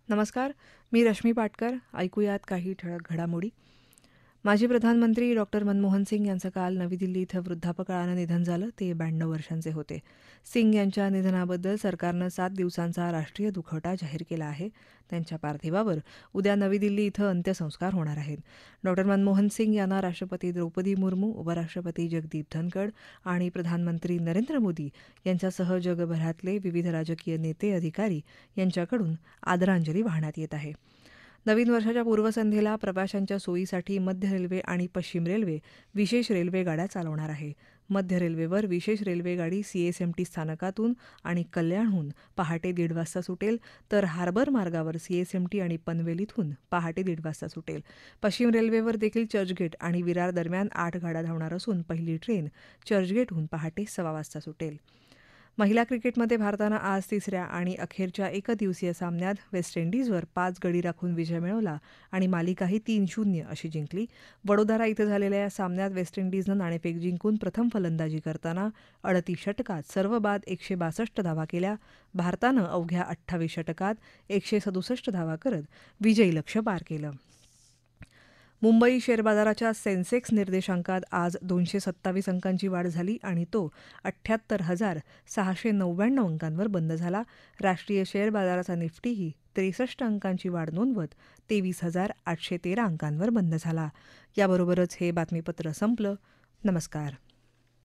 नमस्कार. मी रश्मी पाटकर. ऐकूयात काही ठळक घडामोडी. माजी प्रधानमंत्री डॉक्टर मनमोहन सिंग यांचं काल नवी दिल्ली इथं वृद्धापकाळानं निधन झालं. ते 92 वर्षांचे होते. सिंग यांच्या निधनाबद्दल सरकारनं 7 दिवसांचा राष्ट्रीय दुखवटा जाहीर केला आहे. त्यांच्या पार्थिवावर उद्या नवी दिल्ली इथं अंत्यसंस्कार होणार आहेत. डॉक्टर मनमोहन सिंग यांना राष्ट्रपती द्रौपदी मुर्मू, उपराष्ट्रपती जगदीप धनखड आणि प्रधानमंत्री नरेंद्र मोदी यांच्यासह जगभरातले विविध राजकीय नेते, अधिकारी यांच्याकडून आदरांजली वाहण्यात येत आहे. नवीन वर्षाच्या पूर्वसंध्येला प्रवाशांच्या सोयीसाठी मध्य रेल्वे आणि पश्चिम रेल्वे विशेष रेल्वे गाड्या चालवणार आहे. मध्य रेल्वेवर विशेष रेल्वेगाडी सीएसएमटी स्थानकातून आणि कल्याणहून पहाटे 1:30 वाजता सुटेल, तर हार्बर मार्गावर सीएसएमटी आणि पनवेल इथून पहाटे 1:30 वाजता सुटेल. पश्चिम रेल्वेवर देखील चर्चगेट आणि विरार दरम्यान 8 गाड्या धावणार असून पहिली ट्रेन चर्चगेटहून पहाटे 6:15 वाजता सुटेल. महिला क्रिकेटमध्ये भारतानं आज तिसऱ्या आणि अखेरच्या एकदिवसीय सामन्यात वेस्ट इंडिजवर 5 गडी राखून विजय मिळवला आणि मालिकाही 3-0 अशी जिंकली. वडोदरा इथं झालेल्या या सामन्यात वेस्ट इंडिजनं नाणेफेक जिंकून प्रथम फलंदाजी करताना 38 षटकात सर्व बाद 162 धावा केल्या. भारतानं अवघ्या 28 षटकात 167 धावा करत विजयी लक्ष्य पार केलं. मुंबई शेअर बाजाराच्या सेन्सेक्स निर्देशांकात आज 227 अंकांची वाढ झाली आणि तो 78,699 अंकांवर बंद झाला. राष्ट्रीय शेअर बाजाराचा निफ्टीही 63 अंकांची वाढ नोंदवत 23,813 अंकांवर बंद झाला. याबरोबरच हे बातमीपत्र संपलं. नमस्कार.